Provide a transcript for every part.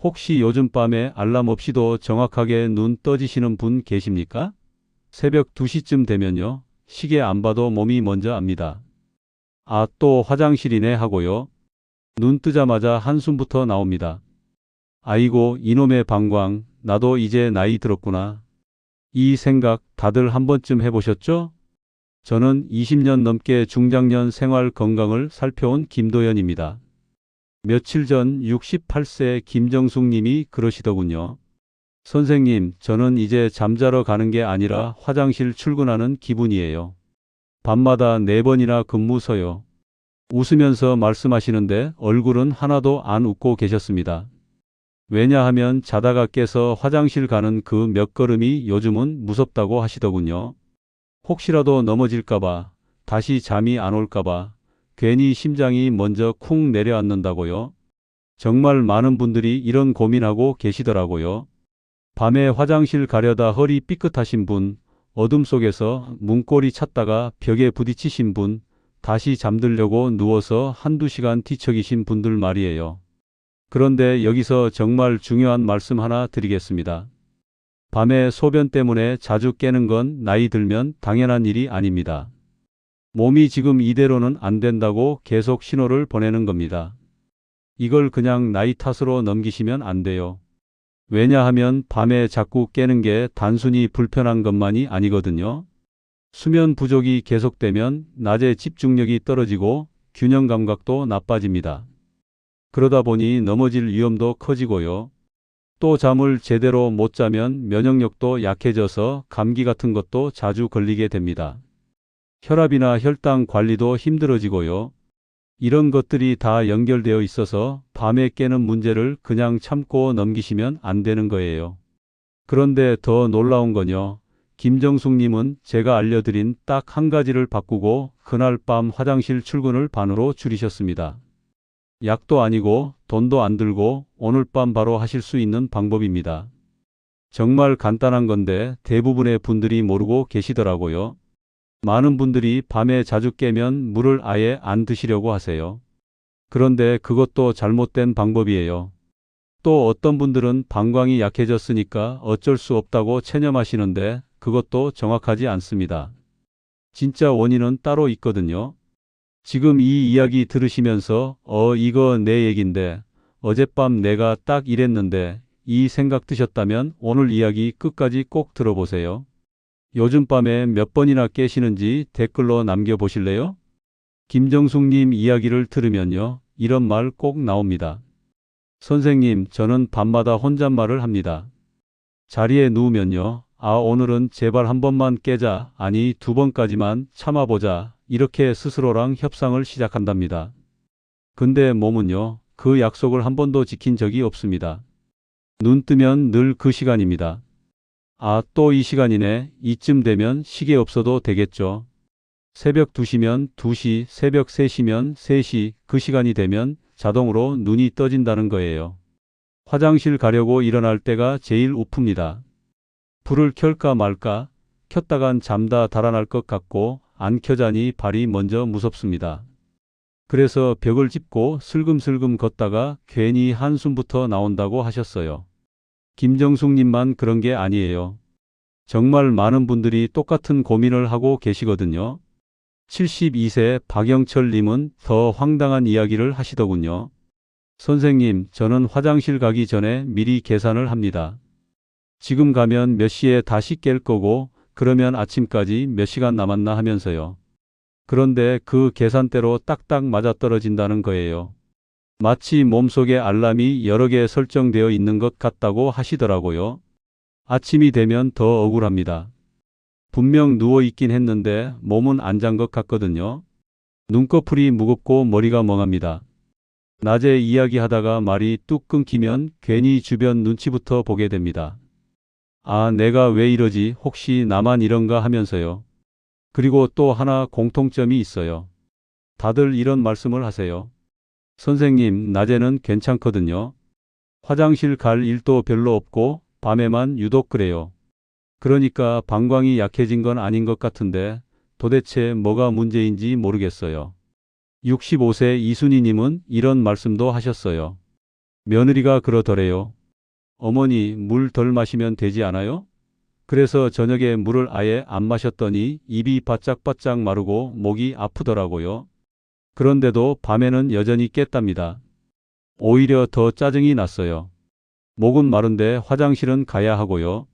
혹시 요즘 밤에 알람 없이도 정확하게 눈 떠지시는 분 계십니까? 새벽 2시쯤 되면요. 시계 안 봐도 몸이 먼저 압니다. 아, 또 화장실이네 하고요. 눈 뜨자마자 한숨부터 나옵니다. 아이고, 이놈의 방광, 나도 이제 나이 들었구나. 이 생각 다들 한 번쯤 해보셨죠? 저는 20년 넘게 중장년 생활 건강을 살펴온 김도연입니다. 며칠 전 68세 김정숙 님이 그러시더군요. 선생님, 저는 이제 잠자러 가는 게 아니라 화장실 출근하는 기분이에요. 밤마다 4번이나 근무 서요. 웃으면서 말씀하시는데 얼굴은 하나도 안 웃고 계셨습니다. 왜냐하면 자다가 깨서 화장실 가는 그 몇 걸음이 요즘은 무섭다고 하시더군요. 혹시라도 넘어질까봐, 다시 잠이 안 올까봐, 괜히 심장이 먼저 쿵 내려앉는다고요. 정말 많은 분들이 이런 고민하고 계시더라고요. 밤에 화장실 가려다 허리 삐끗하신 분, 어둠 속에서 문고리 찾다가 벽에 부딪히신 분, 다시 잠들려고 누워서 한두 시간 뒤척이신 분들 말이에요. 그런데 여기서 정말 중요한 말씀 하나 드리겠습니다. 밤에 소변 때문에 자주 깨는 건 나이 들면 당연한 일이 아닙니다. 몸이 지금 이대로는 안 된다고 계속 신호를 보내는 겁니다. 이걸 그냥 나이 탓으로 넘기시면 안 돼요. 왜냐하면 밤에 자꾸 깨는 게 단순히 불편한 것만이 아니거든요. 수면 부족이 계속되면 낮에 집중력이 떨어지고 균형 감각도 나빠집니다. 그러다 보니 넘어질 위험도 커지고요. 또 잠을 제대로 못 자면 면역력도 약해져서 감기 같은 것도 자주 걸리게 됩니다. 혈압이나 혈당 관리도 힘들어지고요. 이런 것들이 다 연결되어 있어서 밤에 깨는 문제를 그냥 참고 넘기시면 안 되는 거예요. 그런데 더 놀라운 건요. 김정숙님은 제가 알려드린 딱 한 가지를 바꾸고 그날 밤 화장실 출근을 반으로 줄이셨습니다. 약도 아니고 돈도 안 들고 오늘 밤 바로 하실 수 있는 방법입니다. 정말 간단한 건데 대부분의 분들이 모르고 계시더라고요. 많은 분들이 밤에 자주 깨면 물을 아예 안 드시려고 하세요. 그런데 그것도 잘못된 방법이에요. 또 어떤 분들은 방광이 약해졌으니까 어쩔 수 없다고 체념하시는데 그것도 정확하지 않습니다. 진짜 원인은 따로 있거든요. 지금 이 이야기 들으시면서 이거 내 얘긴데 어젯밤 내가 딱 이랬는데 이 생각 드셨다면 오늘 이야기 끝까지 꼭 들어보세요. 요즘 밤에 몇 번이나 깨시는지 댓글로 남겨보실래요? 김정숙님 이야기를 들으면요. 이런 말 꼭 나옵니다. 선생님, 저는 밤마다 혼잣말을 합니다. 자리에 누우면요. 아, 오늘은 제발 한 번만 깨자. 아니, 2번까지만 참아보자. 이렇게 스스로랑 협상을 시작한답니다. 근데 몸은요. 그 약속을 한 번도 지킨 적이 없습니다. 눈 뜨면 늘 그 시간입니다. 아, 또 이 시간이네. 이쯤 되면 시계 없어도 되겠죠. 새벽 2시면 2시, 새벽 3시면 3시, 그 시간이 되면 자동으로 눈이 떠진다는 거예요. 화장실 가려고 일어날 때가 제일 우픕니다. 불을 켤까 말까, 켰다간 잠다 달아날 것 같고 안 켜자니 발이 먼저 무섭습니다. 그래서 벽을 짚고 슬금슬금 걷다가 괜히 한숨부터 나온다고 하셨어요. 김정숙님만 그런 게 아니에요. 정말 많은 분들이 똑같은 고민을 하고 계시거든요. 72세 박영철님은 더 황당한 이야기를 하시더군요. 선생님, 저는 화장실 가기 전에 미리 계산을 합니다. 지금 가면 몇 시에 다시 깰 거고 그러면 아침까지 몇 시간 남았나 하면서요. 그런데 그 계산대로 딱딱 맞아떨어진다는 거예요. 마치 몸속에 알람이 여러 개 설정되어 있는 것 같다고 하시더라고요. 아침이 되면 더 억울합니다. 분명 누워있긴 했는데 몸은 안 잔 것 같거든요. 눈꺼풀이 무겁고 머리가 멍합니다. 낮에 이야기하다가 말이 뚝 끊기면 괜히 주변 눈치부터 보게 됩니다. 아, 내가 왜 이러지? 혹시 나만 이런가 하면서요. 그리고 또 하나 공통점이 있어요. 다들 이런 말씀을 하세요. 선생님, 낮에는 괜찮거든요. 화장실 갈 일도 별로 없고 밤에만 유독 그래요. 그러니까 방광이 약해진 건 아닌 것 같은데 도대체 뭐가 문제인지 모르겠어요. 65세 이순희님은 이런 말씀도 하셨어요. 며느리가 그러더래요. 어머니, 물 덜 마시면 되지 않아요? 그래서 저녁에 물을 아예 안 마셨더니 입이 바짝바짝 마르고 목이 아프더라고요. 그런데도 밤에는 여전히 깼답니다. 오히려 더 짜증이 났어요. 목은 마른데 화장실은 가야 하고요.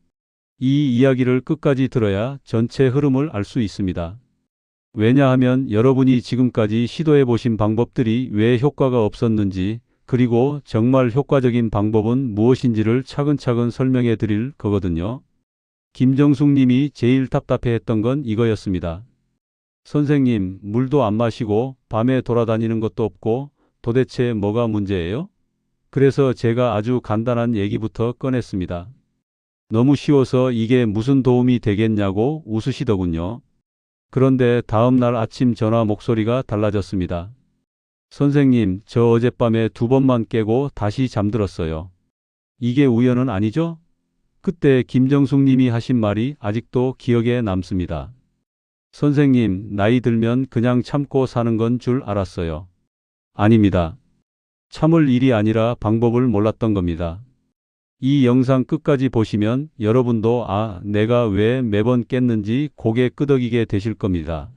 이 이야기를 끝까지 들어야 전체 흐름을 알 수 있습니다. 왜냐하면 여러분이 지금까지 시도해 보신 방법들이 왜 효과가 없었는지, 그리고 정말 효과적인 방법은 무엇인지를 차근차근 설명해 드릴 거거든요. 김정숙 님이 제일 답답해 했던 건 이거였습니다. 선생님, 물도 안 마시고 밤에 돌아다니는 것도 없고 도대체 뭐가 문제예요? 그래서 제가 아주 간단한 얘기부터 꺼냈습니다. 너무 쉬워서 이게 무슨 도움이 되겠냐고 웃으시더군요. 그런데 다음 날 아침 전화 목소리가 달라졌습니다. 선생님, 저 어젯밤에 2번만 깨고 다시 잠들었어요. 이게 우연은 아니죠? 그때 김정숙 님이 하신 말이 아직도 기억에 남습니다. 선생님, 나이 들면 그냥 참고 사는 건 줄 알았어요. 아닙니다. 참을 일이 아니라 방법을 몰랐던 겁니다. 이 영상 끝까지 보시면 여러분도 내가 왜 매번 깼는지 고개 끄덕이게 되실 겁니다.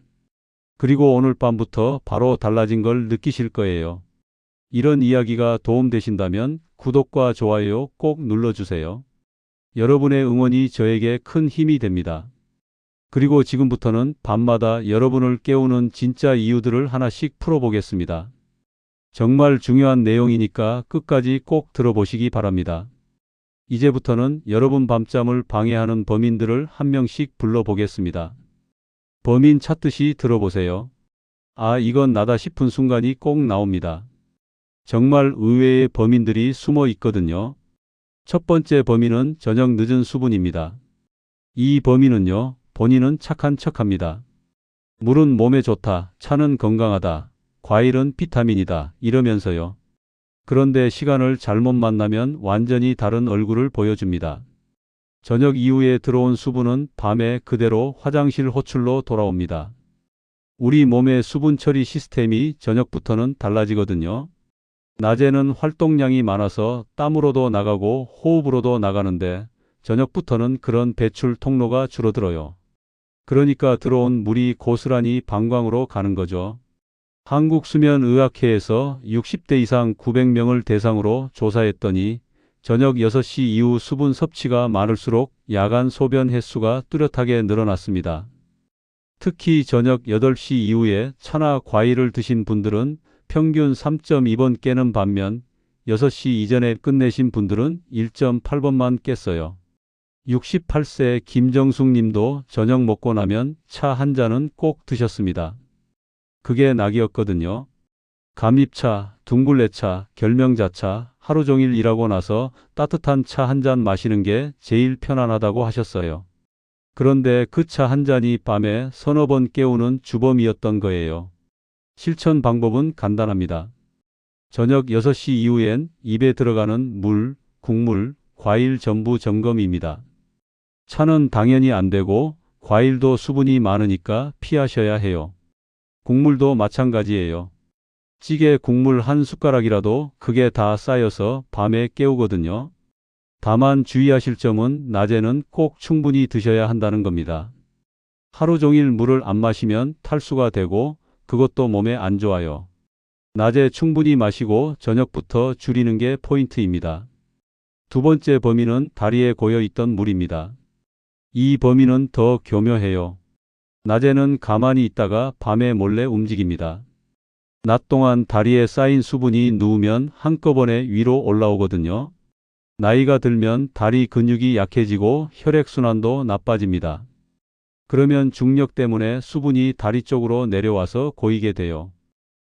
그리고 오늘 밤부터 바로 달라진 걸 느끼실 거예요. 이런 이야기가 도움되신다면 구독과 좋아요 꼭 눌러주세요. 여러분의 응원이 저에게 큰 힘이 됩니다. 그리고 지금부터는 밤마다 여러분을 깨우는 진짜 이유들을 하나씩 풀어보겠습니다. 정말 중요한 내용이니까 끝까지 꼭 들어보시기 바랍니다. 이제부터는 여러분 밤잠을 방해하는 범인들을 한 명씩 불러보겠습니다. 범인 찾듯이 들어보세요. 이건 나다 싶은 순간이 꼭 나옵니다. 정말 의외의 범인들이 숨어 있거든요. 첫 번째 범인은 저녁 늦은 수분입니다. 이 범인은요, 본인은 착한 척합니다. 물은 몸에 좋다, 차는 건강하다, 과일은 비타민이다 이러면서요. 그런데 시간을 잘못 만나면 완전히 다른 얼굴을 보여줍니다. 저녁 이후에 들어온 수분은 밤에 그대로 화장실 호출로 돌아옵니다. 우리 몸의 수분 처리 시스템이 저녁부터는 달라지거든요. 낮에는 활동량이 많아서 땀으로도 나가고 호흡으로도 나가는데 저녁부터는 그런 배출 통로가 줄어들어요. 그러니까 들어온 물이 고스란히 방광으로 가는 거죠. 한국수면의학회에서 60대 이상 900명을 대상으로 조사했더니 저녁 6시 이후 수분 섭취가 많을수록 야간 소변 횟수가 뚜렷하게 늘어났습니다. 특히 저녁 8시 이후에 차나 과일을 드신 분들은 평균 3.2번 깨는 반면 6시 이전에 끝내신 분들은 1.8번만 깼어요. 68세 김정숙 님도 저녁 먹고 나면 차 한 잔은 꼭 드셨습니다. 그게 낙이었거든요. 감잎차, 둥글레차, 결명자차, 하루 종일 일하고 나서 따뜻한 차 한 잔 마시는 게 제일 편안하다고 하셨어요. 그런데 그 차 한 잔이 밤에 서너 번 깨우는 주범이었던 거예요. 실천 방법은 간단합니다. 저녁 6시 이후엔 입에 들어가는 물, 국물, 과일 전부 점검입니다. 차는 당연히 안 되고 과일도 수분이 많으니까 피하셔야 해요. 국물도 마찬가지예요. 찌개 국물 한 숟가락이라도 그게 다 쌓여서 밤에 깨우거든요. 다만 주의하실 점은 낮에는 꼭 충분히 드셔야 한다는 겁니다. 하루 종일 물을 안 마시면 탈수가 되고 그것도 몸에 안 좋아요. 낮에 충분히 마시고 저녁부터 줄이는 게 포인트입니다. 두 번째 범인은 다리에 고여 있던 물입니다. 이 범인은 더 교묘해요. 낮에는 가만히 있다가 밤에 몰래 움직입니다. 낮 동안 다리에 쌓인 수분이 누우면 한꺼번에 위로 올라오거든요. 나이가 들면 다리 근육이 약해지고 혈액순환도 나빠집니다. 그러면 중력 때문에 수분이 다리 쪽으로 내려와서 고이게 돼요.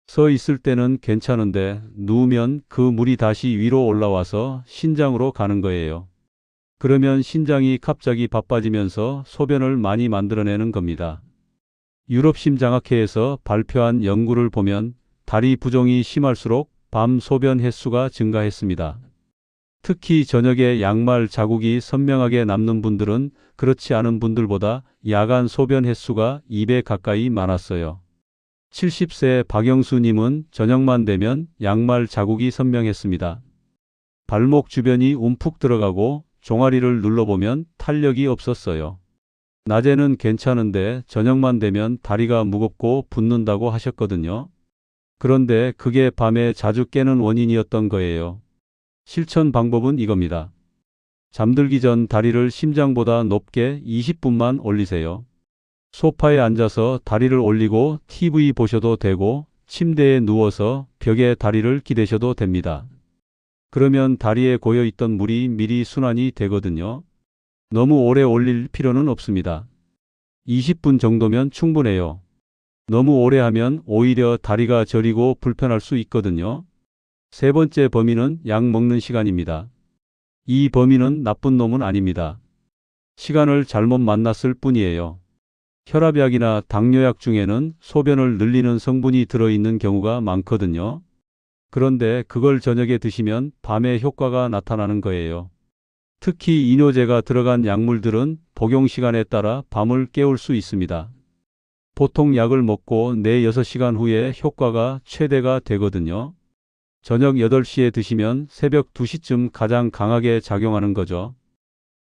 서 있을 때는 괜찮은데 누우면 그 물이 다시 위로 올라와서 신장으로 가는 거예요. 그러면 신장이 갑자기 바빠지면서 소변을 많이 만들어내는 겁니다. 유럽심장학회에서 발표한 연구를 보면 다리 부종이 심할수록 밤 소변 횟수가 증가했습니다. 특히 저녁에 양말 자국이 선명하게 남는 분들은 그렇지 않은 분들보다 야간 소변 횟수가 2배 가까이 많았어요. 70세 박영수님은 저녁만 되면 양말 자국이 선명했습니다. 발목 주변이 움푹 들어가고 종아리를 눌러보면 탄력이 없었어요. 낮에는 괜찮은데 저녁만 되면 다리가 무겁고 붓는다고 하셨거든요. 그런데 그게 밤에 자주 깨는 원인이었던 거예요. 실천 방법은 이겁니다. 잠들기 전 다리를 심장보다 높게 20분만 올리세요. 소파에 앉아서 다리를 올리고 TV 보셔도 되고 침대에 누워서 벽에 다리를 기대셔도 됩니다. 그러면 다리에 고여 있던 물이 미리 순환이 되거든요. 너무 오래 올릴 필요는 없습니다. 20분 정도면 충분해요. 너무 오래 하면 오히려 다리가 저리고 불편할 수 있거든요. 세 번째 범위는 약 먹는 시간입니다. 이 범위는 나쁜 놈은 아닙니다. 시간을 잘못 만났을 뿐이에요. 혈압약이나 당뇨약 중에는 소변을 늘리는 성분이 들어있는 경우가 많거든요. 그런데 그걸 저녁에 드시면 밤에 효과가 나타나는 거예요. 특히 이뇨제가 들어간 약물들은 복용 시간에 따라 밤을 깨울 수 있습니다. 보통 약을 먹고 4~6시간 후에 효과가 최대가 되거든요. 저녁 8시에 드시면 새벽 2시쯤 가장 강하게 작용하는 거죠.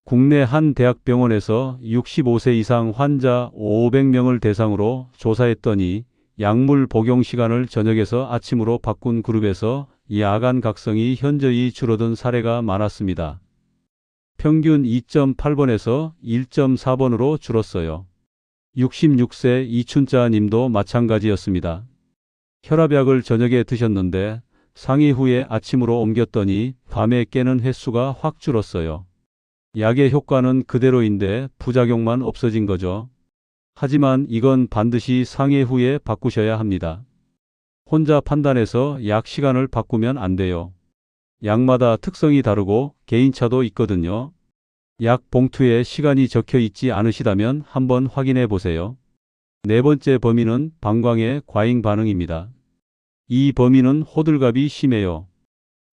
국내 한 대학병원에서 65세 이상 환자 500명을 대상으로 조사했더니 약물 복용 시간을 저녁에서 아침으로 바꾼 그룹에서 야간 각성이 현저히 줄어든 사례가 많았습니다. 평균 2.8번에서 1.4번으로 줄었어요. 66세 이춘자 님도 마찬가지였습니다. 혈압약을 저녁에 드셨는데 상의 후에 아침으로 옮겼더니 밤에 깨는 횟수가 확 줄었어요. 약의 효과는 그대로인데 부작용만 없어진 거죠. 하지만 이건 반드시 상해 후에 바꾸셔야 합니다. 혼자 판단해서 약 시간을 바꾸면 안 돼요. 약마다 특성이 다르고 개인차도 있거든요. 약 봉투에 시간이 적혀 있지 않으시다면 한번 확인해 보세요. 네 번째 범위는 방광의 과잉 반응입니다. 이 범위는 호들갑이 심해요.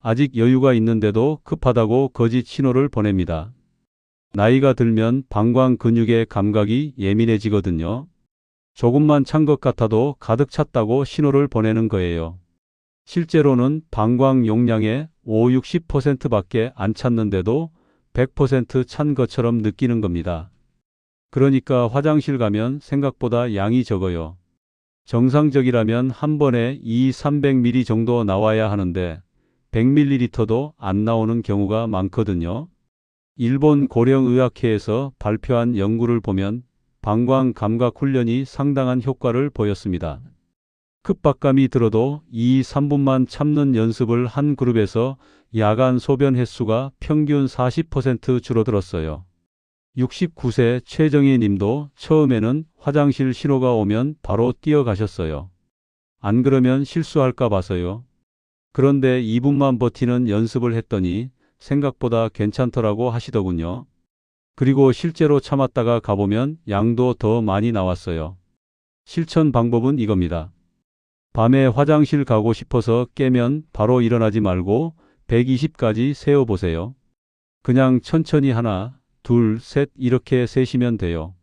아직 여유가 있는데도 급하다고 거짓 신호를 보냅니다. 나이가 들면 방광 근육의 감각이 예민해지거든요. 조금만 찬 것 같아도 가득 찼다고 신호를 보내는 거예요. 실제로는 방광 용량의 50~60%밖에 안 찼는데도 100% 찬 것처럼 느끼는 겁니다. 그러니까 화장실 가면 생각보다 양이 적어요. 정상적이라면 한 번에 200~300ml 정도 나와야 하는데 100ml도 안 나오는 경우가 많거든요. 일본 고령의학회에서 발표한 연구를 보면 방광 감각 훈련이 상당한 효과를 보였습니다. 급박감이 들어도 2~3분만 참는 연습을 한 그룹에서 야간 소변 횟수가 평균 40% 줄어들었어요. 69세 최정희 님도 처음에는 화장실 신호가 오면 바로 뛰어가셨어요. 안 그러면 실수할까 봐서요. 그런데 2분만 버티는 연습을 했더니 생각보다 괜찮더라고 하시더군요. 그리고 실제로 참았다가 가보면 양도 더 많이 나왔어요. 실천 방법은 이겁니다. 밤에 화장실 가고 싶어서 깨면 바로 일어나지 말고 120까지 세어보세요. 그냥 천천히 하나, 둘, 셋 이렇게 세시면 돼요.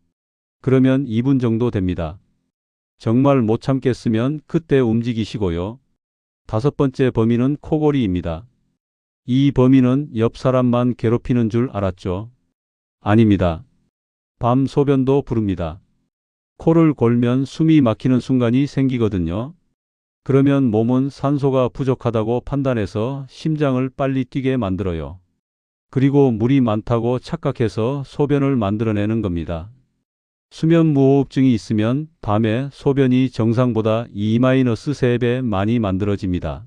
그러면 2분 정도 됩니다. 정말 못 참겠으면 그때 움직이시고요. 다섯 번째 범위는 코골이입니다. 이 범위는 옆 사람만 괴롭히는 줄 알았죠? 아닙니다. 밤 소변도 부릅니다. 코를 골면 숨이 막히는 순간이 생기거든요. 그러면 몸은 산소가 부족하다고 판단해서 심장을 빨리 뛰게 만들어요. 그리고 물이 많다고 착각해서 소변을 만들어내는 겁니다. 수면무호흡증이 있으면 밤에 소변이 정상보다 2-3배 많이 만들어집니다.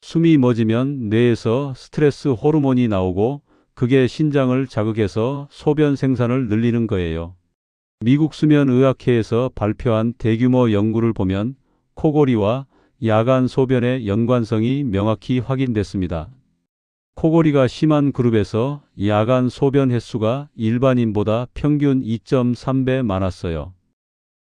숨이 멎으면 뇌에서 스트레스 호르몬이 나오고 그게 신장을 자극해서 소변 생산을 늘리는 거예요. 미국 수면의학회에서 발표한 대규모 연구를 보면 코골이와 야간 소변의 연관성이 명확히 확인됐습니다. 코골이가 심한 그룹에서 야간 소변 횟수가 일반인보다 평균 2.3배 많았어요.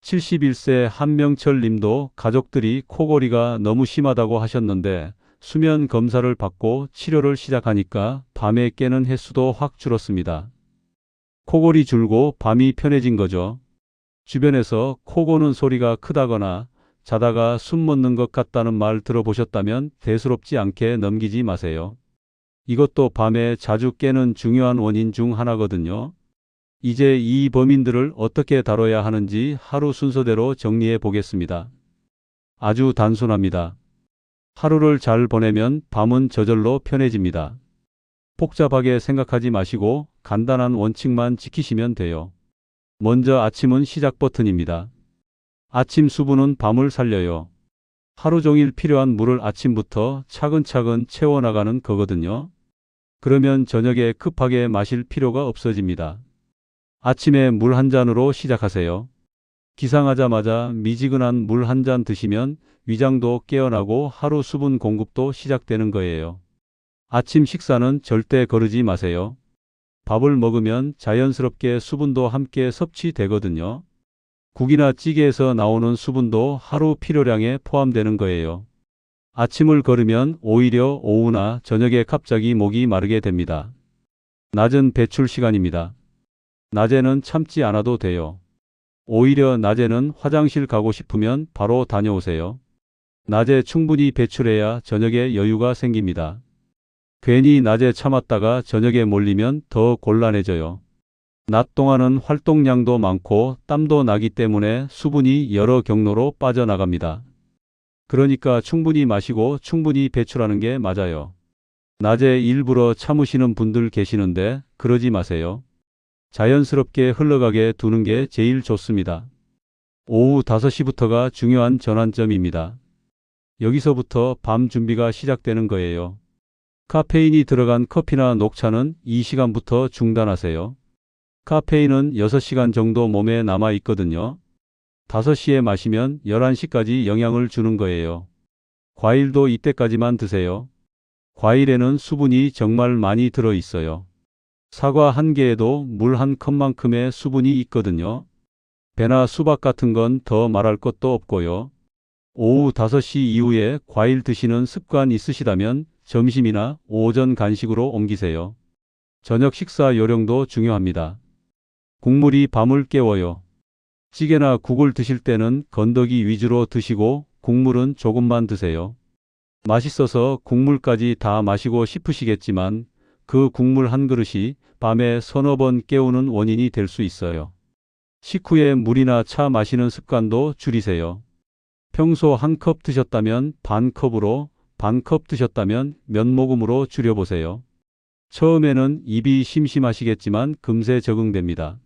71세 한명철 님도 가족들이 코골이가 너무 심하다고 하셨는데 수면 검사를 받고 치료를 시작하니까 밤에 깨는 횟수도 확 줄었습니다. 코골이 줄고 밤이 편해진 거죠. 주변에서 코 고는 소리가 크다거나 자다가 숨 멎는 것 같다는 말 들어보셨다면 대수롭지 않게 넘기지 마세요. 이것도 밤에 자주 깨는 중요한 원인 중 하나거든요. 이제 이 범인들을 어떻게 다뤄야 하는지 하루 순서대로 정리해 보겠습니다. 아주 단순합니다. 하루를 잘 보내면 밤은 저절로 편해집니다. 복잡하게 생각하지 마시고 간단한 원칙만 지키시면 돼요. 먼저 아침은 시작 버튼입니다. 아침 수분은 밤을 살려요. 하루 종일 필요한 물을 아침부터 차근차근 채워나가는 거거든요. 그러면 저녁에 급하게 마실 필요가 없어집니다. 아침에 물 한 잔으로 시작하세요. 기상하자마자 미지근한 물 한 잔 드시면 위장도 깨어나고 하루 수분 공급도 시작되는 거예요. 아침 식사는 절대 거르지 마세요. 밥을 먹으면 자연스럽게 수분도 함께 섭취되거든요. 국이나 찌개에서 나오는 수분도 하루 필요량에 포함되는 거예요. 아침을 거르면 오히려 오후나 저녁에 갑자기 목이 마르게 됩니다. 낮은 배출 시간입니다. 낮에는 참지 않아도 돼요. 오히려 낮에는 화장실 가고 싶으면 바로 다녀오세요. 낮에 충분히 배출해야 저녁에 여유가 생깁니다. 괜히 낮에 참았다가 저녁에 몰리면 더 곤란해져요. 낮 동안은 활동량도 많고 땀도 나기 때문에 수분이 여러 경로로 빠져나갑니다. 그러니까 충분히 마시고 충분히 배출하는 게 맞아요. 낮에 일부러 참으시는 분들 계시는데 그러지 마세요. 자연스럽게 흘러가게 두는 게 제일 좋습니다. 오후 5시부터가 중요한 전환점입니다. 여기서부터 밤 준비가 시작되는 거예요. 카페인이 들어간 커피나 녹차는 이 시간부터 중단하세요. 카페인은 6시간 정도 몸에 남아 있거든요. 5시에 마시면 11시까지 영향을 주는 거예요. 과일도 이때까지만 드세요. 과일에는 수분이 정말 많이 들어 있어요. 사과 한 개에도 물 한 컵만큼의 수분이 있거든요. 배나 수박 같은 건 더 말할 것도 없고요. 오후 5시 이후에 과일 드시는 습관 있으시다면 점심이나 오전 간식으로 옮기세요. 저녁 식사 요령도 중요합니다. 국물이 밤을 깨워요. 찌개나 국을 드실 때는 건더기 위주로 드시고 국물은 조금만 드세요. 맛있어서 국물까지 다 마시고 싶으시겠지만 그 국물 한 그릇이 밤에 서너 번 깨우는 원인이 될 수 있어요. 식후에 물이나 차 마시는 습관도 줄이세요. 평소 한 컵 드셨다면 반 컵으로, 반 컵 드셨다면 몇 모금으로 줄여보세요. 처음에는 입이 심심하시겠지만 금세 적응됩니다.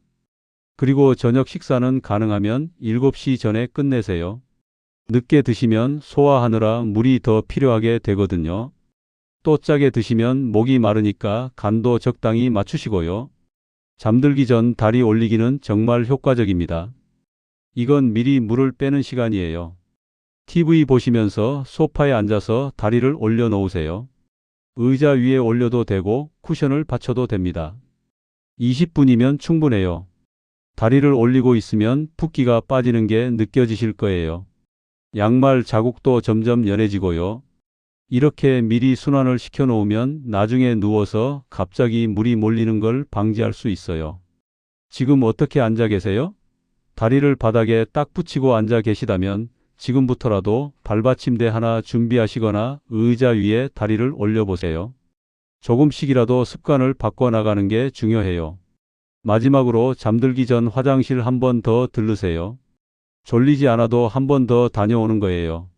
그리고 저녁 식사는 가능하면 7시 전에 끝내세요. 늦게 드시면 소화하느라 물이 더 필요하게 되거든요. 또 짜게 드시면 목이 마르니까 간도 적당히 맞추시고요. 잠들기 전 다리 올리기는 정말 효과적입니다. 이건 미리 물을 빼는 시간이에요. TV 보시면서 소파에 앉아서 다리를 올려 놓으세요. 의자 위에 올려도 되고 쿠션을 받쳐도 됩니다. 20분이면 충분해요. 다리를 올리고 있으면 붓기가 빠지는 게 느껴지실 거예요. 양말 자국도 점점 연해지고요. 이렇게 미리 순환을 시켜 놓으면 나중에 누워서 갑자기 물이 몰리는 걸 방지할 수 있어요. 지금 어떻게 앉아 계세요? 다리를 바닥에 딱 붙이고 앉아 계시다면 지금부터라도 발받침대 하나 준비하시거나 의자 위에 다리를 올려보세요. 조금씩이라도 습관을 바꿔나가는 게 중요해요. 마지막으로 잠들기 전 화장실 한 번 더 들르세요. 졸리지 않아도 한 번 더 다녀오는 거예요.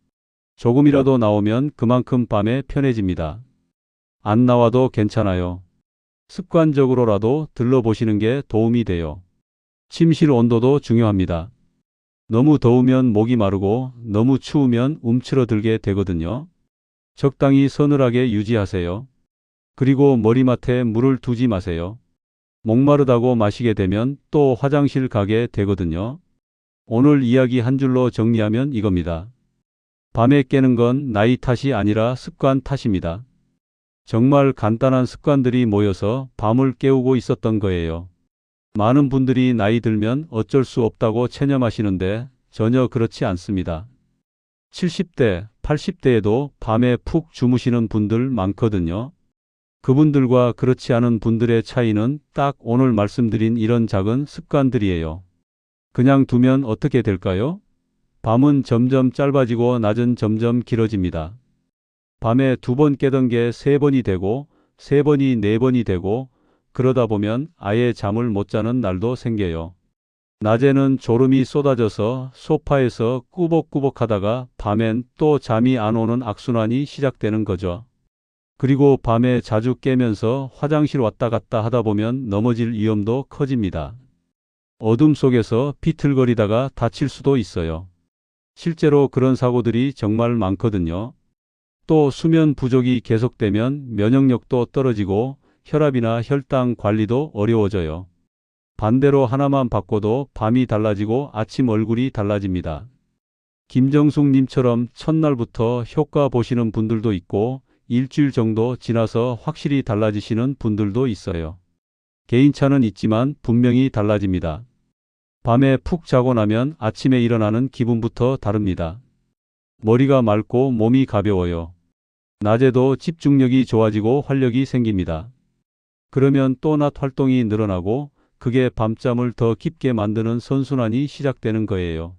조금이라도 나오면 그만큼 밤에 편해집니다. 안 나와도 괜찮아요. 습관적으로라도 들러보시는 게 도움이 돼요. 침실 온도도 중요합니다. 너무 더우면 목이 마르고 너무 추우면 움츠러들게 되거든요. 적당히 서늘하게 유지하세요. 그리고 머리맡에 물을 두지 마세요. 목마르다고 마시게 되면 또 화장실 가게 되거든요. 오늘 이야기 한 줄로 정리하면 이겁니다. 밤에 깨는 건 나이 탓이 아니라 습관 탓입니다. 정말 간단한 습관들이 모여서 밤을 깨우고 있었던 거예요. 많은 분들이 나이 들면 어쩔 수 없다고 체념하시는데 전혀 그렇지 않습니다. 70대, 80대에도 밤에 푹 주무시는 분들 많거든요. 그분들과 그렇지 않은 분들의 차이는 딱 오늘 말씀드린 이런 작은 습관들이에요. 그냥 두면 어떻게 될까요? 밤은 점점 짧아지고 낮은 점점 길어집니다. 밤에 2번 깨던 게 3번이 되고 3번이 4번이 되고 그러다 보면 아예 잠을 못 자는 날도 생겨요. 낮에는 졸음이 쏟아져서 소파에서 꾸벅꾸벅 하다가 밤엔 또 잠이 안 오는 악순환이 시작되는 거죠. 그리고 밤에 자주 깨면서 화장실 왔다 갔다 하다 보면 넘어질 위험도 커집니다. 어둠 속에서 비틀거리다가 다칠 수도 있어요. 실제로 그런 사고들이 정말 많거든요. 또 수면 부족이 계속되면 면역력도 떨어지고 혈압이나 혈당 관리도 어려워져요. 반대로 하나만 바꿔도 밤이 달라지고 아침 얼굴이 달라집니다. 김정숙 님처럼 첫날부터 효과 보시는 분들도 있고 일주일 정도 지나서 확실히 달라지시는 분들도 있어요. 개인차는 있지만 분명히 달라집니다. 밤에 푹 자고 나면 아침에 일어나는 기분부터 다릅니다. 머리가 맑고 몸이 가벼워요. 낮에도 집중력이 좋아지고 활력이 생깁니다. 그러면 또 낮 활동이 늘어나고 그게 밤잠을 더 깊게 만드는 선순환이 시작되는 거예요.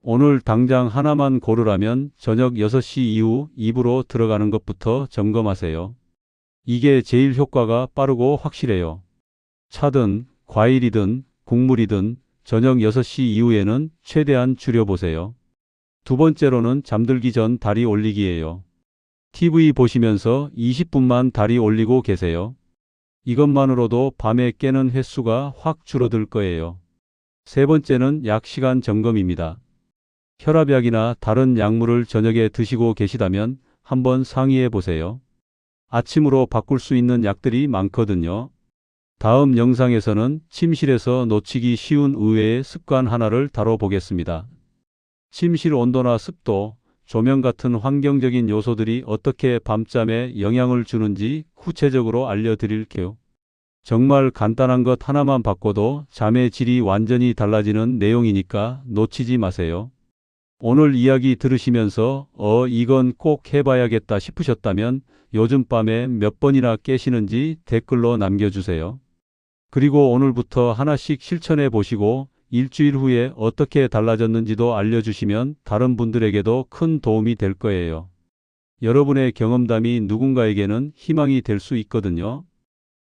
오늘 당장 하나만 고르라면 저녁 6시 이후 입으로 들어가는 것부터 점검하세요. 이게 제일 효과가 빠르고 확실해요. 차든 과일이든 국물이든 저녁 6시 이후에는 최대한 줄여보세요. 두 번째로는 잠들기 전 다리 올리기예요. TV 보시면서 20분만 다리 올리고 계세요. 이것만으로도 밤에 깨는 횟수가 확 줄어들 거예요. 세 번째는 약 시간 점검입니다. 혈압약이나 다른 약물을 저녁에 드시고 계시다면 한번 상의해 보세요. 아침으로 바꿀 수 있는 약들이 많거든요. 다음 영상에서는 침실에서 놓치기 쉬운 의외의 습관 하나를 다뤄보겠습니다. 침실 온도나 습도, 조명 같은 환경적인 요소들이 어떻게 밤잠에 영향을 주는지 구체적으로 알려드릴게요. 정말 간단한 것 하나만 바꿔도 잠의 질이 완전히 달라지는 내용이니까 놓치지 마세요. 오늘 이야기 들으시면서 이건 꼭 해봐야겠다 싶으셨다면 요즘 밤에 몇 번이나 깨시는지 댓글로 남겨주세요. 그리고 오늘부터 하나씩 실천해 보시고 일주일 후에 어떻게 달라졌는지도 알려주시면 다른 분들에게도 큰 도움이 될 거예요. 여러분의 경험담이 누군가에게는 희망이 될 수 있거든요.